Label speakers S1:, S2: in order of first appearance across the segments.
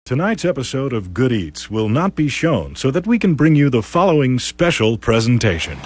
S1: Tonight's episode of Good Eats will not be shown so that we can bring you the following special presentation.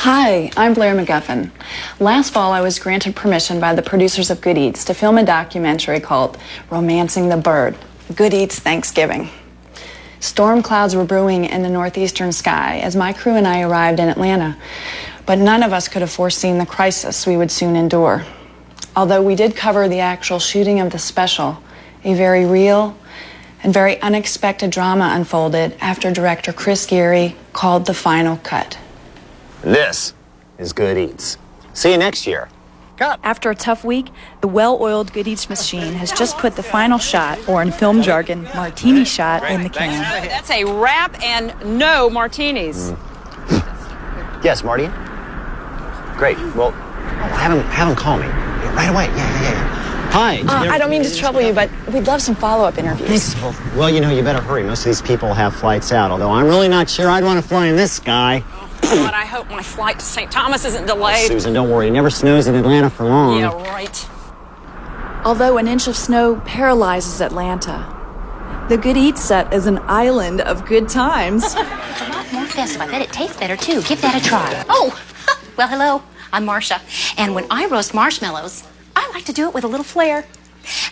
S2: Hi, I'm Blair McGuffin. Last fall, I was granted permission by the producers of Good Eats to film a documentary called Romancing the Bird, Good Eats Thanksgiving. Storm clouds were brewing in the northeastern sky as my crew and I arrived in Atlanta, but none of us could have foreseen the crisis we would soon endure. Although we did cover the actual shooting of the special, a very real and very unexpected drama unfolded after director Chris Geary called the final cut.
S3: This is Good Eats. See you next year. Cut.
S4: After a tough week, the well-oiled Good Eats machine has just put the final shot, or in film jargon, martini shot, in the can.
S5: That's a wrap and no martinis.
S3: Yes, Marty? Great. Well, have him call me. Right away. Yeah. Hi.
S2: I don't mean to trouble you, but we'd love some follow-up interviews.
S3: Thanks. Well, you better hurry. Most of these people have flights out, although I'm really not sure I'd want to fly in this guy.
S5: But I hope my flight to St. Thomas isn't delayed.
S3: Susan, don't worry. It never snows in Atlanta for long.
S5: Yeah, right.
S4: Although an inch of snow paralyzes Atlanta, the Good Eats set is an island of good times.
S6: It's a lot more festive. I bet it tastes better, too. Give that a try. Oh, well, hello. I'm Marcia. And when I roast marshmallows, I like to do it with a little flair.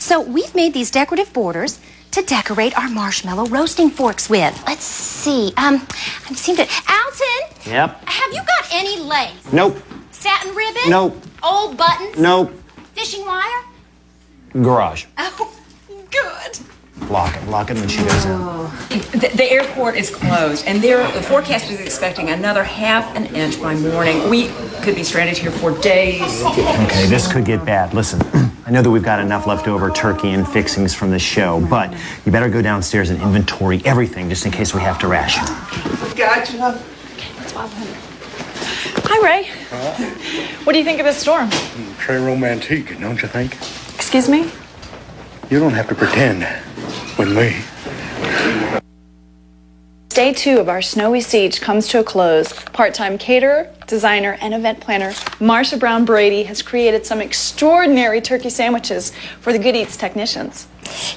S6: So we've made these decorative borders to decorate our marshmallow roasting forks with. Let's see. I'm seeing to... Alton?
S3: Yep.
S6: Have you got any lace?
S3: Nope.
S6: Satin ribbon?
S3: Nope.
S6: Old buttons?
S3: Nope.
S6: Fishing wire?
S3: Garage.
S6: Oh, good.
S3: Lock it when she goes in.
S5: The airport is closed, and the forecast is expecting another half an inch by morning. We could be stranded here for days.
S3: Okay, this could get bad. Listen, I know that we've got enough leftover turkey and fixings from the show, but you better go downstairs and inventory everything just in case we have to ration.
S7: Gotcha.
S2: That's $1,200. Hi, Ray. What do you think of this storm?
S7: Très romantique, don't you think?
S2: Excuse me?
S7: You don't have to pretend with me.
S2: Day 2 of our snowy siege comes to a close. Part-time caterer, designer, and event planner Marcia Brown Brady has created some extraordinary turkey sandwiches for the Good Eats technicians.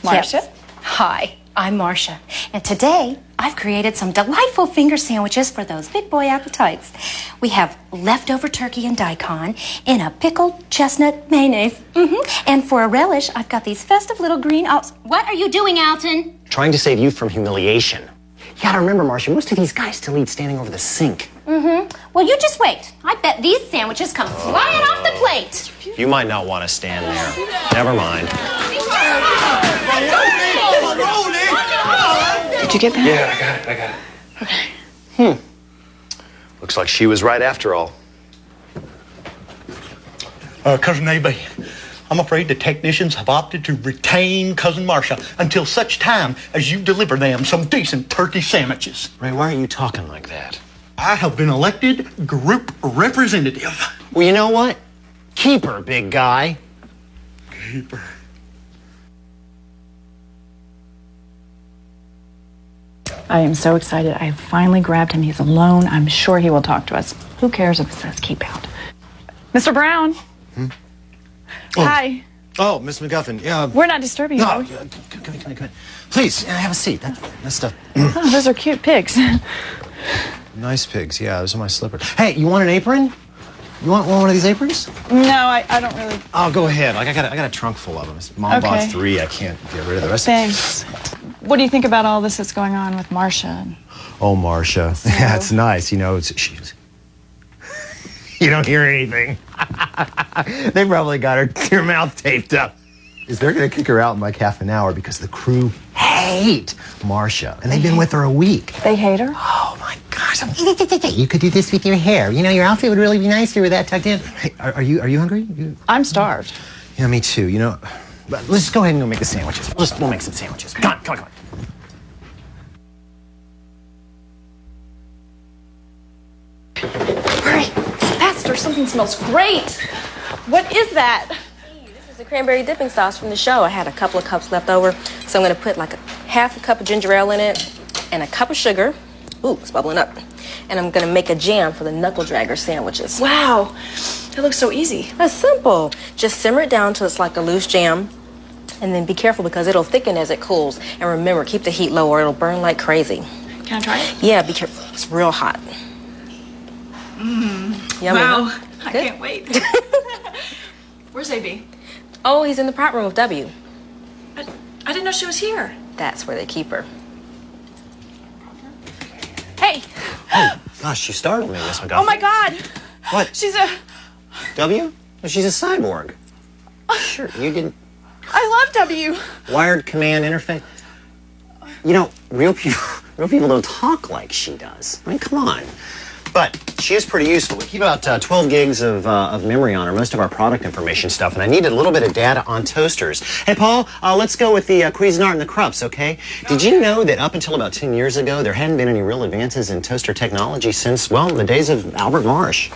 S2: Marcia?
S6: Yes. Hi, I'm Marcia, and today I've created some delightful finger sandwiches for those big boy appetites. We have leftover turkey and daikon in a pickled chestnut mayonnaise. And for a relish, I've got these festive little green olives. What are you doing, Alton?
S3: Trying to save you from humiliation. You gotta remember, Marcia, most of these guys still eat standing over the sink.
S6: Well, you just wait. I bet these sandwiches come flying off the plate.
S3: You might not want to stand there. Never mind.
S2: Did you get that?
S7: Yeah, I got it.
S2: Okay.
S3: Looks like she was right after all.
S7: Cousin A.B., I'm afraid the technicians have opted to retain Cousin Marcia until such time as you deliver them some decent turkey sandwiches.
S3: Ray, why are you talking like that?
S7: I have been elected group representative.
S3: Well, you know what? Keep her, big guy.
S7: Keep her.
S2: I am so excited. I have finally grabbed him. He's alone. I'm sure he will talk to us. Who cares if it says keep out? Mr. Brown. Hi.
S3: Oh, Miss McGuffin. Yeah.
S2: We're not disturbing you.
S3: No,
S2: are we?
S3: come in. Please, have a seat. That stuff.
S2: Oh, those are cute pigs.
S3: Nice pigs. Yeah, those are my slippers. Hey, you want an apron? You want one of these aprons?
S2: No, I don't really.
S3: Oh, go ahead. Like I got a trunk full of them. Mom bought
S2: Okay.
S3: 3. I can't get rid of the rest.
S2: Thanks. What do you think about all this that's going on with Marcia?
S3: Oh, Marcia. Yeah, it's nice. You know, you don't hear anything. They probably got her mouth taped up. They're going to kick her out in like half an hour because the crew hate Marcia. And they've been with her a week.
S2: They hate her?
S3: Oh, my gosh. You could do this with your hair. You know, your outfit would really be nicer with that tucked in. Hey, are you hungry?
S2: I'm starved.
S3: Yeah, me too. You know, but let's go ahead and go make the sandwiches. We'll make some sandwiches. Come on.
S2: Hurry, faster. Something smells great. What is that?
S8: This is the cranberry dipping sauce from the show. I had a couple of cups left over, so I'm going to put like half a cup of ginger ale in it and a cup of sugar. Ooh, it's bubbling up. And I'm going to make a jam for the knuckle dragger sandwiches.
S2: Wow, that looks so easy.
S8: That's simple. Just simmer it down till it's like a loose jam. And then be careful because it'll thicken as it cools. And remember, keep the heat low or it'll burn like crazy.
S4: Can I try it?
S8: Yeah, be careful. It's real hot. Yummy.
S4: Wow.
S8: Huh?
S4: I
S8: Good.
S4: can't wait. Where's AB?
S8: Oh, he's in the prop room with W.
S4: I didn't know she was here.
S8: That's where they keep her.
S4: Hey.
S3: Oh, gosh, you startled me, Miss McGuffin.
S4: Oh my God.
S3: What?
S4: She's a.
S3: W? Well, she's a cyborg. Sure, you didn't.
S4: I love W.
S3: Wired command interface. You know, real people don't talk like she does. I mean, come on. But she is pretty useful. We keep about 12 gigs of memory on her, most of our product information stuff, and I needed a little bit of data on toasters. Hey, Paul, let's go with the Cuisinart and the Krups, okay? Did you know that up until about 10 years ago, there hadn't been any real advances in toaster technology since, well, the days of Albert Marsh?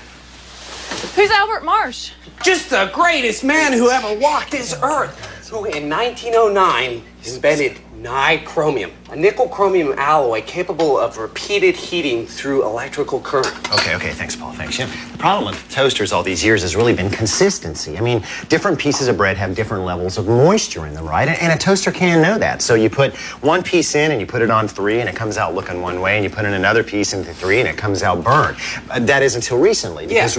S4: Who's Albert Marsh?
S9: Just the greatest man who ever walked this earth. So in 1909, he invented nichrome, a nickel-chromium alloy capable of repeated heating through electrical current.
S3: Okay, thanks, Paul, thanks. You know, the problem with toasters all these years has really been consistency. I mean, different pieces of bread have different levels of moisture in them, right? And a toaster can know that. So you put one piece in and you put it on 3 and it comes out looking one way, and you put in another piece into 3 and it comes out burned. That is until recently, because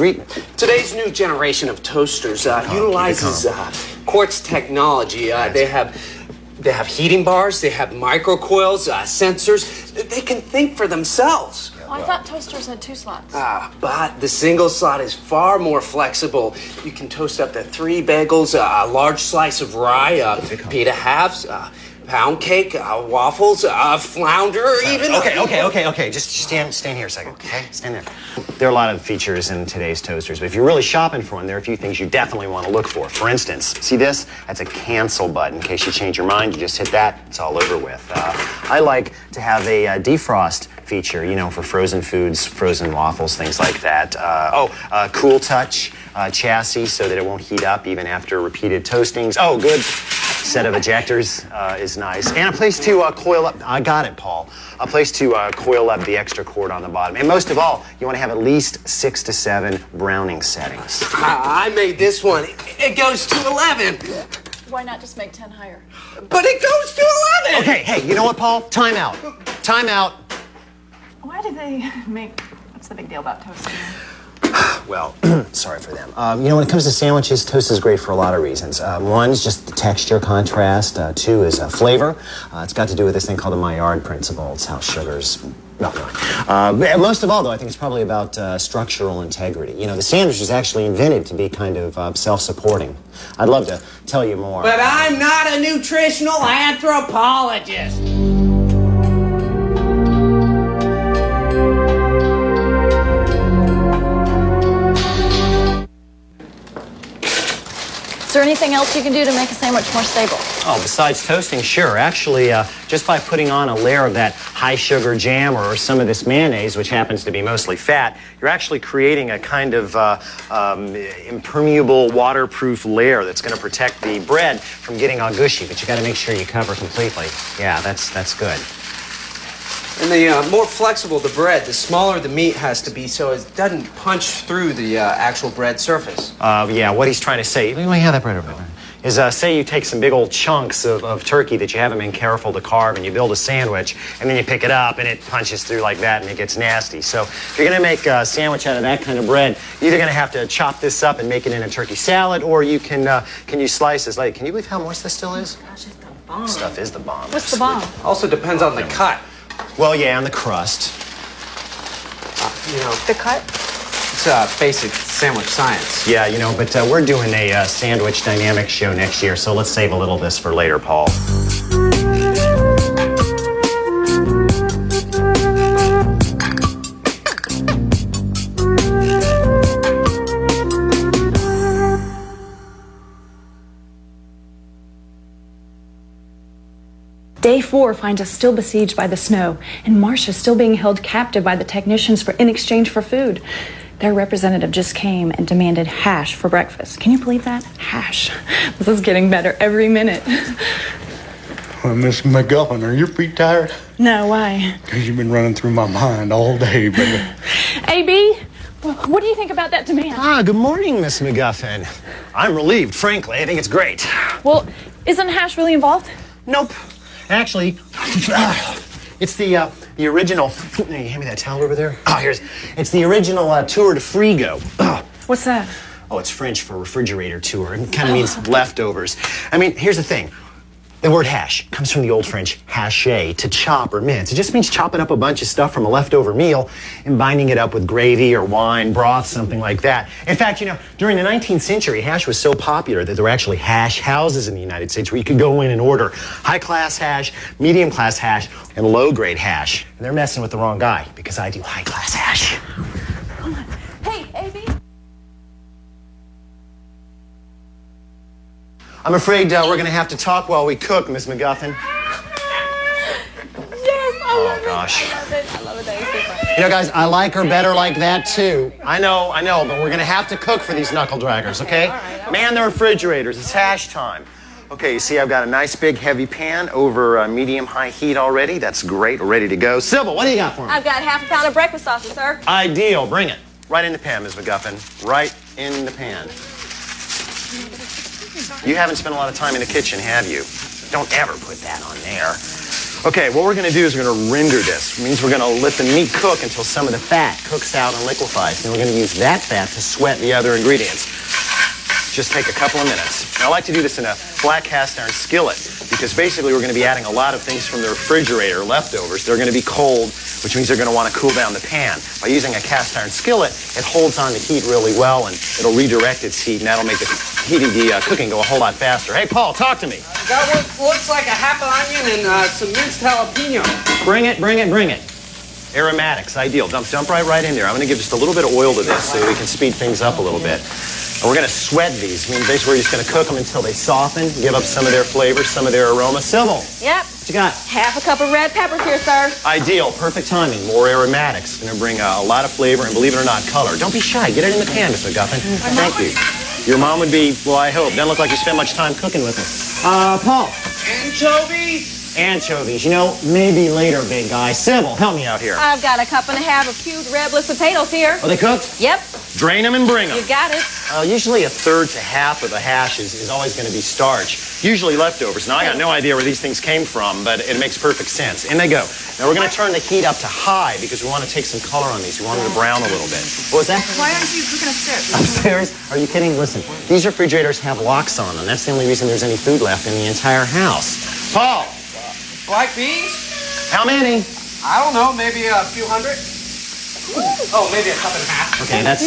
S9: today's new generation of toasters utilizes quartz technology. They have heating bars, they have microcoils, sensors. They can think for themselves.
S4: Oh, I thought toasters had 2 slots.
S9: But the single slot is far more flexible. You can toast up to 3 bagels, a large slice of rye, pita halves, pound cake, waffles, flounder, even...
S3: Okay. Just stand here a second, okay? Stand there. There are a lot of features in today's toasters, but if you're really shopping for one, there are a few things you definitely want to look for. For instance, see this? That's a cancel button. In case you change your mind, you just hit that, it's all over with. I like to have a defrost feature, you know, for frozen foods, frozen waffles, things like that. Cool touch chassis so that it won't heat up even after repeated toastings. Oh, good. Set of ejectors is nice. And a place to coil up. I got it, Paul. A place to coil up the extra cord on the bottom. And most of all, you want to have at least 6 to 7 browning settings.
S9: I made this one. It goes to 11.
S4: Why not just make 10 higher?
S9: But it goes to 11!
S3: Okay, hey, you know what, Paul? Time out. Time out.
S4: Why do they make... What's the big deal about toasting?
S3: Well, sorry for them. You know, when it comes to sandwiches, toast is great for a lot of reasons. One is just the texture contrast. 2 is flavor. It's got to do with this thing called the Maillard principle. It's how sugars... most of all, though, I think it's probably about structural integrity. You know, the sandwich was actually invented to be kind of self-supporting. I'd love to tell you more.
S9: But I'm not a nutritional anthropologist.
S4: Is there anything else you can do to make a sandwich more stable?
S3: Oh, besides toasting, sure. Actually, just by putting on a layer of that high-sugar jam or some of this mayonnaise, which happens to be mostly fat, you're actually creating a kind of impermeable, waterproof layer that's going to protect the bread from getting all gushy, but you got to make sure you cover completely. Yeah, that's good.
S9: And the more flexible the bread, the smaller the meat has to be so it doesn't punch through the actual bread surface.
S3: Yeah, what he's trying to say, let me have that bread over there, is say you take some big old chunks of turkey that you haven't been careful to carve and you build a sandwich and then you pick it up and it punches through like that and it gets nasty. So if you're going to make a sandwich out of that kind of bread, you're either going to have to chop this up and make it in a turkey salad, or you can you slice this? Like, can you believe how moist this still is?
S8: Gosh, it's the bomb.
S3: This stuff is the bomb.
S4: What's the bomb?
S9: Also depends on the cut.
S3: Well, yeah, and the crust.
S4: The cut?
S9: It's basic sandwich science.
S3: Yeah, you know, but we're doing a sandwich dynamics show next year, so let's save a little of this for later, Paul.
S2: Day 4 finds us still besieged by the snow, and Marcia still being held captive by the technicians in exchange for food. Their representative just came and demanded hash for breakfast. Can you believe that? Hash. This is getting better every minute.
S7: Well, Miss McGuffin, are your feet tired?
S2: No, why?
S7: Because you've been running through my mind all day, baby.
S2: AB,
S4: What do you think about that demand?
S3: Ah, good morning, Miss McGuffin. I'm relieved, frankly. I think it's great.
S4: Well, isn't hash really involved?
S3: Nope. Actually, it's the original. Hey, hand me that towel over there. Oh, it's the original tour de frigo.
S4: What's that?
S3: Oh, it's French for refrigerator tour. It kind of means leftovers. I mean, here's the thing. The word hash comes from the old French hacher, to chop or mince. It just means chopping up a bunch of stuff from a leftover meal and binding it up with gravy or wine, broth, something like that. In fact, you know, during the 19th century, hash was so popular that there were actually hash houses in the United States where you could go in and order high-class hash, medium-class hash, and low-grade hash. And they're messing with the wrong guy because I do high-class hash.
S4: Hey, A.B.
S3: I'm afraid we're going to have to talk while we cook, Miss McGuffin.
S8: Yes, I love it.
S3: Gosh.
S8: I love it. I love it. That is so fun.
S3: You know, guys, I like her better like that, too. I know, but we're going to have to cook for these knuckle draggers, okay?
S8: All right.
S3: Man the refrigerators. It's hash time. Okay, you see I've got a nice big heavy pan over medium-high heat already. That's great. We're ready to go. Sybil, what do you got for me?
S8: I've got half a pound of breakfast sausage, sir.
S3: Ideal. Bring it. Right in the pan, Ms. McGuffin. Right in the pan. You haven't spent a lot of time in the kitchen, have you? Don't ever put that on there. Okay, what we're going to do is we're going to render this. It means we're going to let the meat cook until some of the fat cooks out and liquefies. Then we're going to use that fat to sweat the other ingredients. Just take a couple of minutes. And I like to do this in a flat cast iron skillet because basically we're going to be adding a lot of things from the refrigerator, leftovers. They're going to be cold, which means they're going to want to cool down the pan. By using a cast iron skillet, it holds on to heat really well and it'll redirect its heat and that'll make the cooking go a whole lot faster. Hey, Paul, talk to me.
S9: That one looks like a half an onion and some minced jalapeno.
S3: Bring it. Aromatics, ideal. Dump right in there. I'm going to give just a little bit of oil to this so we can speed things up a little bit. And we're going to sweat these. I mean, basically, we're just going to cook them until they soften, give up some of their flavor, some of their aroma. Sybil,
S8: Yep.
S3: what you got?
S8: Half a cup of red peppers here, sir.
S3: Ideal, perfect timing. More aromatics. Going to bring a lot of flavor and, believe it or not, color. Don't be shy. Get it in the pan, Miss McGuffin. Thank you. Your mom would be, well, I hope. Doesn't look like you spend much time cooking with her. Paul. Anchovies. You know, maybe later, big guy. Sybil, help me out here.
S8: I've got a cup and a half of cubed red bliss potatoes here.
S3: Are they cooked?
S8: Yep.
S3: Drain them and bring them.
S8: You got it.
S3: Usually a third to half of the hash is always going to be starch. Usually leftovers. Now, I got no idea where these things came from, but it makes perfect sense. In they go. Now, we're going to turn the heat up to high because we want to take some color on these. We want them to brown a little bit. What was that?
S4: Why aren't you cooking upstairs?
S3: Upstairs? Are you kidding? Listen, these refrigerators have locks on them. That's the only reason there's any food left in the entire house. Paul!
S9: Black beans?
S3: How many?
S9: I don't know, maybe a few hundred. Oh, maybe a cup and a half.
S3: Okay, that's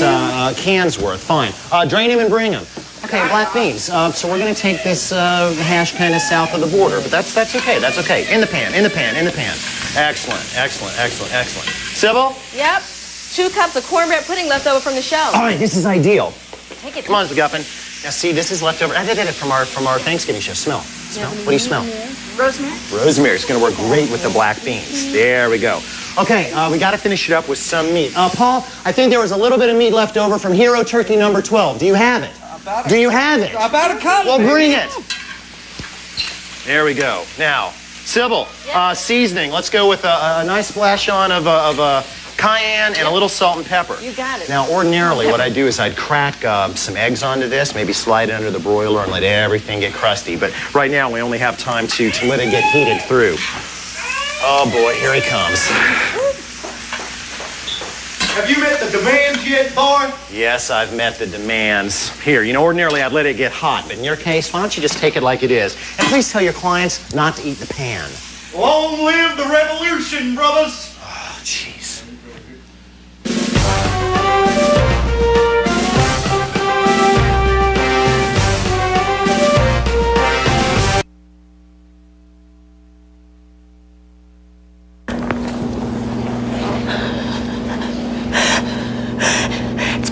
S3: cans worth. Fine. Drain them and bring them. Okay, black beans. So we're going to take this hash kind of south of the border, but that's okay. That's okay. In the pan. Excellent. Sybil?
S8: Yep. 2 cups of cornbread pudding left over from the show.
S3: All right, this is ideal.
S8: Take it.
S3: Come on, Mr. Guffin. Now, see, this is leftover. I did it from our Thanksgiving show. Smell. What do you smell?
S4: Rosemary?
S3: Rosemary. It's going to work great with the black beans. There we go. Okay, we got to finish it up with some meat. Paul, I think there was a little bit of meat left over from Hero Turkey number 12. Do you have it? Do you have it?
S9: About a cup.
S3: Well, bring it. There we go. Now, Sybil, seasoning. Let's go with a nice splash on of cayenne and a little salt and pepper.
S8: You got it.
S3: Now, ordinarily, what I do is I'd crack some eggs onto this, maybe slide it under the broiler and let everything get crusty. But right now, we only have time to let it get heated through. Oh, boy, here he comes.
S7: Have you met the demands yet, boy?
S3: Yes, I've met the demands. Here, you know, ordinarily I'd let it get hot, but in your case, why don't you just take it like it is? And please tell your clients not to eat the pan.
S7: Long live the revolution, brothers.
S3: Oh, jeez.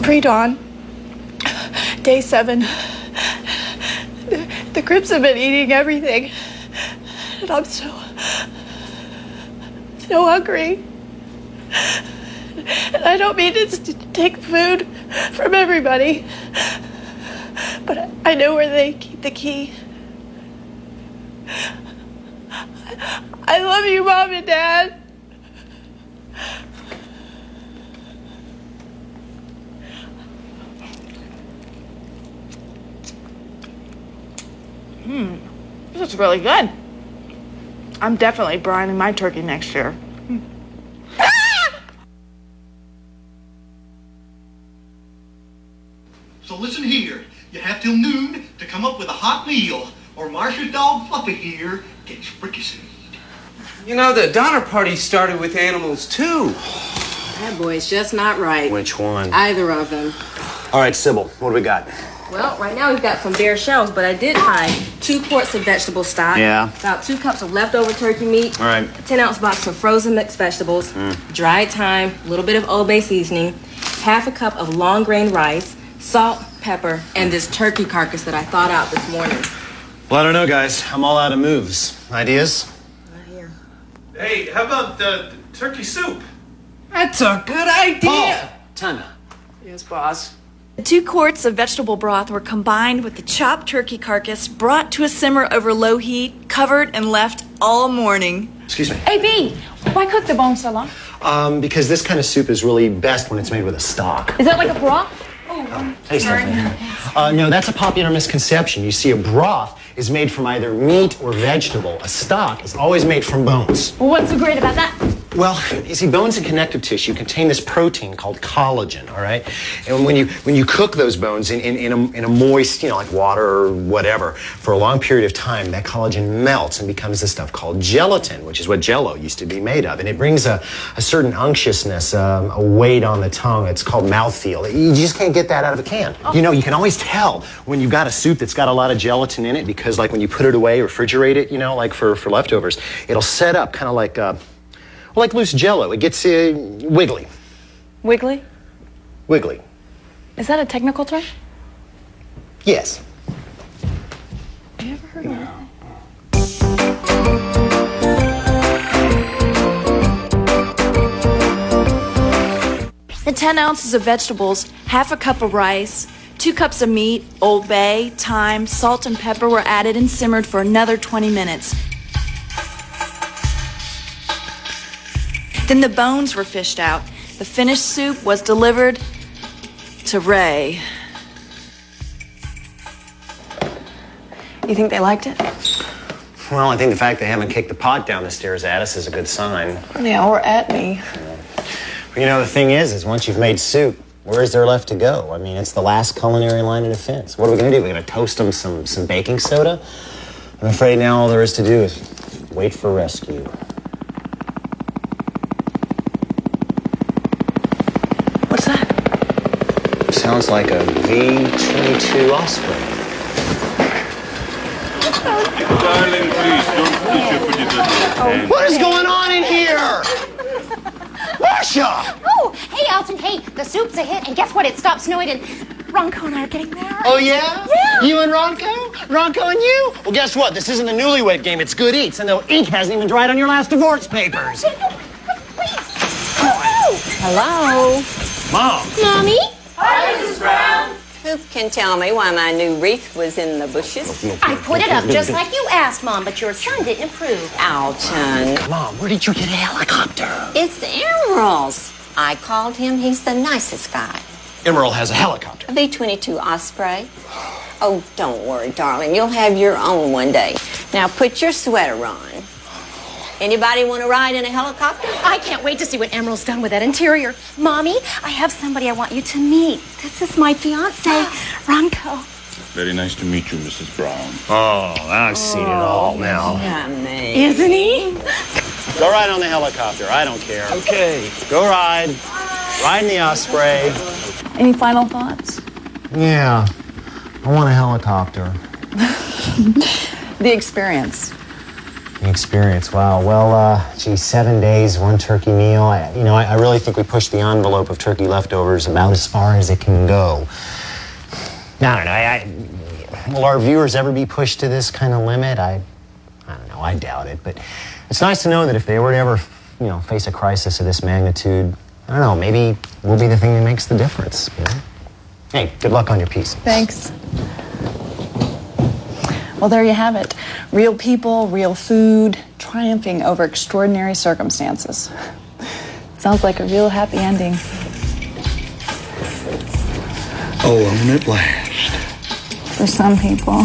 S4: Pre-dawn, day 7. The Crips have been eating everything, and I'm so hungry. And I don't mean to take food from everybody, but I know where they keep the key. I love you, Mom and Dad.
S10: This is really good. I'm definitely brining my turkey next year.
S7: So listen here. You have till noon to come up with a hot meal, or Marcia's dog Fluffy here gets fricasseed.
S9: You know, the Donner Party started with animals, too.
S8: That boy's just not right.
S3: Which one?
S8: Either of them.
S3: All right, Sybil, what do we got?
S8: Well, right now we've got some bare shells, but I did find 2 quarts of vegetable stock.
S3: Yeah.
S8: About 2 cups of leftover turkey meat.
S3: All right.
S8: A 10-ounce box of frozen mixed vegetables. Dried thyme, a little bit of Old Bay seasoning. Half a cup of long grain rice. Salt, pepper, and this turkey carcass that I thawed out this morning.
S3: Well, I don't know, guys. I'm all out of moves. Ideas?
S8: Not here.
S11: Hey, how about the turkey soup?
S9: That's a good idea.
S3: Time out.
S9: Yes, boss.
S4: The 2 quarts of vegetable broth were combined with the chopped turkey carcass, brought to a simmer over low heat, covered and left all morning.
S3: Excuse me.
S2: AB, why cook the bone so long?
S3: Because this kind of soup is really best when it's made with a stock.
S2: Is that like a broth?
S3: Hey, Stephanie. No, that's a popular misconception. You see, a broth is made from either meat or vegetable. A stock is always made from bones.
S2: Well, what's so great about that?
S3: Well, you see, bones and connective tissue contain this protein called collagen, all right? And when you cook those bones in a moist, like water or whatever, for a long period of time, that collagen melts and becomes this stuff called gelatin, which is what Jell-O used to be made of. And it brings a certain unctuousness, a weight on the tongue. It's called mouthfeel. You just can't get that out of a can. Oh. You know, you can always tell when you've got a soup that's got a lot of gelatin in it because, like, when you put it away, refrigerate it, like for leftovers, it'll set up kind of like loose Jell-O. It gets wiggly.
S2: Wiggly?
S3: Wiggly.
S2: Is that a technical term?
S3: Yes.
S2: Have you ever heard of it?
S4: The 10 ounces of vegetables, half a cup of rice, 2 cups of meat, Old Bay, thyme, salt, and pepper were added and simmered for another 20 minutes. Then the bones were fished out. The finished soup was delivered to Ray.
S2: You think they liked it?
S3: Well, I think the fact they haven't kicked the pot down the stairs at us is a good sign.
S2: Yeah, or at me.
S3: The thing is once you've made soup, where is there left to go? I mean, it's the last culinary line of defense. What are we going to do? We're going to toast them some baking soda? I'm afraid now all there is to do is wait for rescue.
S2: What's that?
S3: Sounds like a V-22 Osprey.
S11: Darling, please don't put your pretty little hand.
S3: What is going on in here? Marcia!
S6: Oh, hey, Alton, hey, the soup's a hit, and guess what? It stopped snowing, and Ronco and I are getting married.
S3: Oh, yeah?
S6: Yeah.
S3: You and Ronco? Ronco and you? Well, guess what? This isn't a newlywed game. It's good eats, and the ink hasn't even dried on your last divorce papers.
S12: Hello?
S3: Mom.
S12: Mommy?
S6: Hi, Mrs. Brown.
S12: Who can tell me why my new wreath was in the bushes?
S6: I put it up just like you asked, Mom, but your son didn't approve.
S12: Alton.
S3: Mom, where did you get a helicopter?
S12: It's Emerald's. I called him. He's the nicest guy.
S3: Emerald has a helicopter.
S12: A V-22 Osprey. Oh, don't worry, darling. You'll have your own one day. Now put your sweater on. Anybody want to ride in a helicopter?
S6: I can't wait to see what Emerald's done with that interior. Mommy, I have somebody I want you to meet. This is my fiance, Ronco.
S11: Very nice to meet you, Mrs. Brown.
S3: Oh, I've seen it all now.
S6: Isn't he?
S3: Go ride on the helicopter. I don't care. Okay. Go ride. Ride in the Osprey.
S2: Any final thoughts?
S3: Yeah. I want a helicopter.
S2: The experience.
S3: The experience. Wow. Well, 7 days, 1 turkey meal. I really think we pushed the envelope of turkey leftovers about as far as it can go. Now, I don't know. Will our viewers ever be pushed to this kind of limit? I don't know. I doubt it. But it's nice to know that if they were to ever, face a crisis of this magnitude, I don't know, maybe we'll be the thing that makes the difference. Hey, good luck on your piece.
S2: Thanks. Well, there you have it. Real people, real food, triumphing over extraordinary circumstances. Sounds like a real happy ending.
S7: Oh, I'm at last.
S2: for some people.